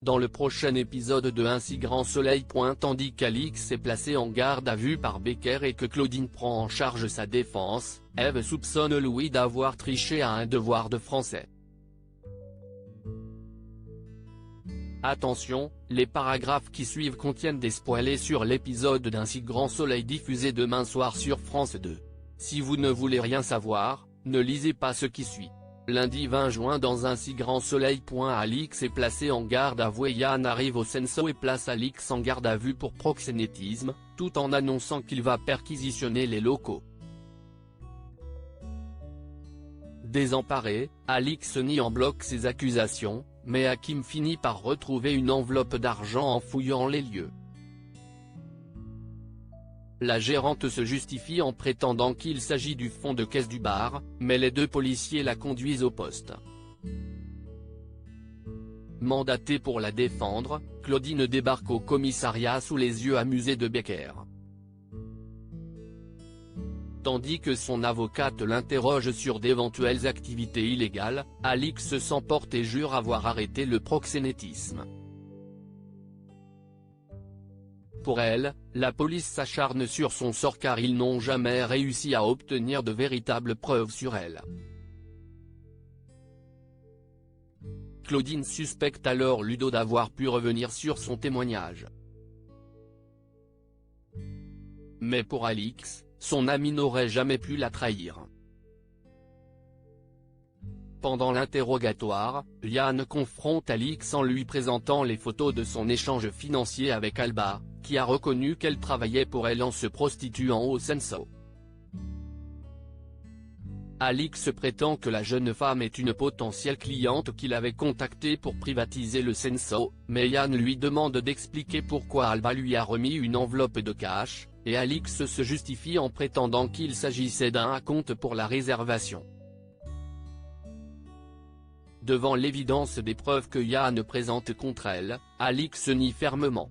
dans le prochain épisode de Un si grand soleil. Tandis qu'Alix est placé en garde à vue par Becker et que Claudine prend en charge sa défense, Ève soupçonne Louis d'avoir triché à un devoir de français. Attention, les paragraphes qui suivent contiennent des spoilers sur l'épisode d'Un si grand soleil diffusé demain soir sur France 2. Si vous ne voulez rien savoir, ne lisez pas ce qui suit. Lundi 20 juin dans Un si grand soleil. Alix est placé en garde à vue. Yann arrive au Senso et place Alix en garde à vue pour proxénétisme, tout en annonçant qu'il va perquisitionner les locaux. Désemparé, Alix nie en bloc ses accusations, mais Hakim finit par retrouver une enveloppe d'argent en fouillant les lieux. La gérante se justifie en prétendant qu'il s'agit du fonds de caisse du bar, mais les deux policiers la conduisent au poste. Mandatée pour la défendre, Claudine débarque au commissariat sous les yeux amusés de Becker. Tandis que son avocate l'interroge sur d'éventuelles activités illégales, Alix s'emporte et jure avoir arrêté le proxénétisme. Pour elle, la police s'acharne sur son sort car ils n'ont jamais réussi à obtenir de véritables preuves sur elle. Claudine suspecte alors Ludo d'avoir pu revenir sur son témoignage. Mais pour Alix, son ami n'aurait jamais pu la trahir. Pendant l'interrogatoire, Yann confronte Alix en lui présentant les photos de son échange financier avec Alba, qui a reconnu qu'elle travaillait pour elle en se prostituant au Senso. Alix prétend que la jeune femme est une potentielle cliente qu'il avait contactée pour privatiser le Senso, mais Yann lui demande d'expliquer pourquoi Alba lui a remis une enveloppe de cash, et Alix se justifie en prétendant qu'il s'agissait d'un acompte pour la réservation. Devant l'évidence des preuves que Yann présente contre elle, Alix nie fermement.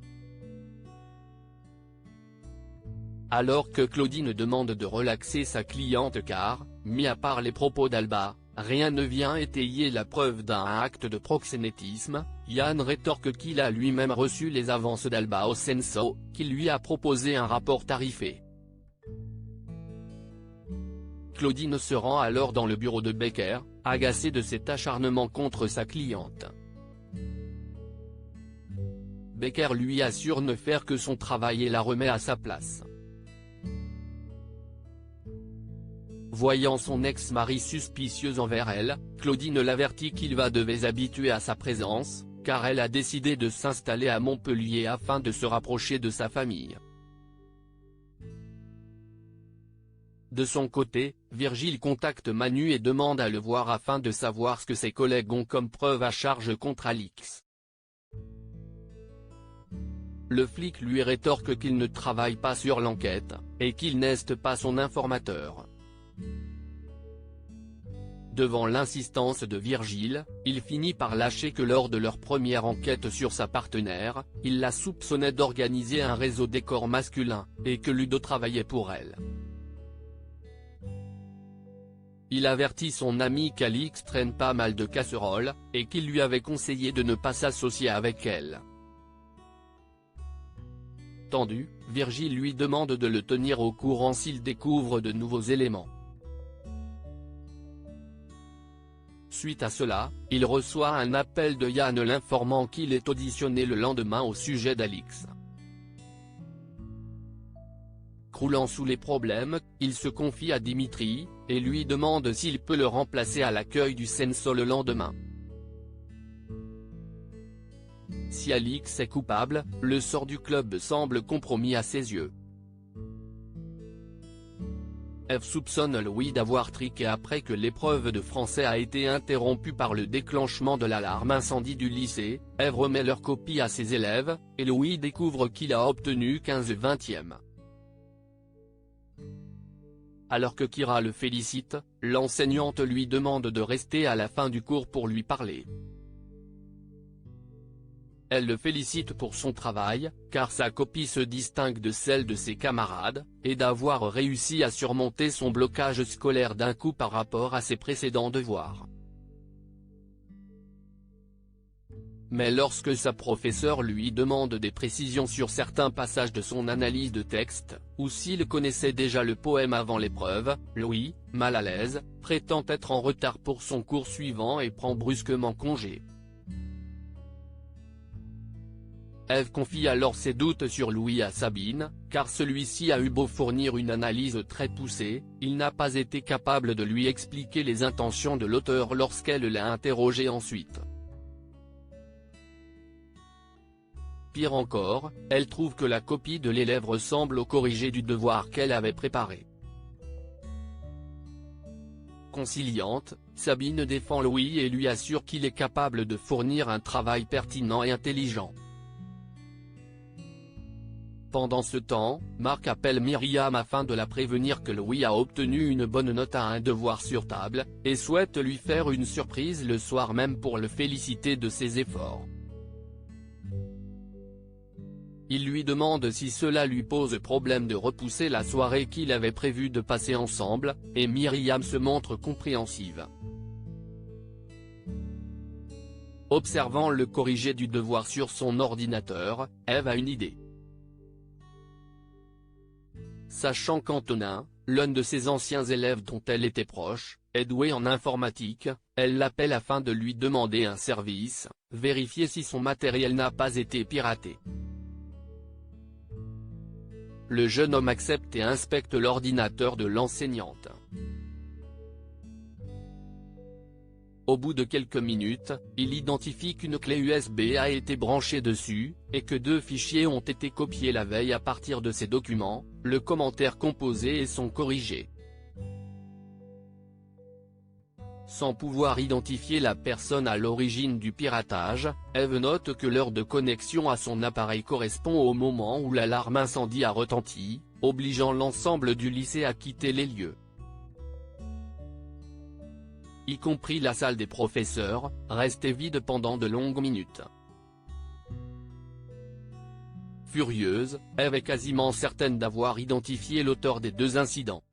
Alors que Claudine demande de relaxer sa cliente car, mis à part les propos d'Alba, rien ne vient étayer la preuve d'un acte de proxénétisme, Yann rétorque qu'il a lui-même reçu les avances d'Alba au Senso, qui lui a proposé un rapport tarifé. Claudine se rend alors dans le bureau de Becker, agacée de cet acharnement contre sa cliente. Becker lui assure ne faire que son travail et la remet à sa place. Voyant son ex-mari suspicieux envers elle, Claudine l'avertit qu'il va devoir s'habituer à sa présence, car elle a décidé de s'installer à Montpellier afin de se rapprocher de sa famille. De son côté, Virgile contacte Manu et demande à le voir afin de savoir ce que ses collègues ont comme preuve à charge contre Alix. Le flic lui rétorque qu'il ne travaille pas sur l'enquête, et qu'il n'est pas son informateur. Devant l'insistance de Virgile, il finit par lâcher que lors de leur première enquête sur sa partenaire, il la soupçonnait d'organiser un réseau d'écort masculin, et que Ludo travaillait pour elle. Il avertit son ami qu'Alix traîne pas mal de casseroles, et qu'il lui avait conseillé de ne pas s'associer avec elle. Tendu, Virgile lui demande de le tenir au courant s'il découvre de nouveaux éléments. Suite à cela, il reçoit un appel de Yann l'informant qu'il est auditionné le lendemain au sujet d'Alix. Croulant sous les problèmes, il se confie à Dimitri, et lui demande s'il peut le remplacer à l'accueil du Senso le lendemain. Si Alix est coupable, le sort du club semble compromis à ses yeux. Ève soupçonne Louis d'avoir triqué après que l'épreuve de français a été interrompue par le déclenchement de l'alarme incendie du lycée. Ève remet leur copie à ses élèves, et Louis découvre qu'il a obtenu 15/20. Alors que Kira le félicite, l'enseignante lui demande de rester à la fin du cours pour lui parler. Elle le félicite pour son travail, car sa copie se distingue de celle de ses camarades, et d'avoir réussi à surmonter son blocage scolaire d'un coup par rapport à ses précédents devoirs. mais lorsque sa professeure lui demande des précisions sur certains passages de son analyse de texte, ou s'il connaissait déjà le poème avant l'épreuve, Louis, mal à l'aise, prétend être en retard pour son cours suivant et prend brusquement congé. Ève confie alors ses doutes sur Louis à Sabine, car celui-ci a eu beau fournir une analyse très poussée, il n'a pas été capable de lui expliquer les intentions de l'auteur lorsqu'elle l'a interrogé ensuite. Pire encore, elle trouve que la copie de l'élève ressemble au corrigé du devoir qu'elle avait préparé. Conciliante, Sabine défend Louis et lui assure qu'il est capable de fournir un travail pertinent et intelligent. Pendant ce temps, Marc appelle Myriam afin de la prévenir que Louis a obtenu une bonne note à un devoir sur table, et souhaite lui faire une surprise le soir même pour le féliciter de ses efforts. Il lui demande si cela lui pose problème de repousser la soirée qu'il avait prévu de passer ensemble, et Myriam se montre compréhensive. Observant le corrigé du devoir sur son ordinateur, Ève a une idée. Sachant qu'Antonin, l'un de ses anciens élèves dont elle était proche, est doué en informatique, elle l'appelle afin de lui demander un service, vérifier si son matériel n'a pas été piraté. Le jeune homme accepte et inspecte l'ordinateur de l'enseignante. Au bout de quelques minutes, il identifie qu'une clé USB a été branchée dessus, et que 2 fichiers ont été copiés la veille à partir de ces documents, le commentaire composé et son corrigé. Sans pouvoir identifier la personne à l'origine du piratage, Ève note que l'heure de connexion à son appareil correspond au moment où l'alarme incendie a retenti, obligeant l'ensemble du lycée à quitter les lieux. Y compris la salle des professeurs, restée vide pendant de longues minutes. Furieuse, Ève est quasiment certaine d'avoir identifié l'auteur des 2 incidents.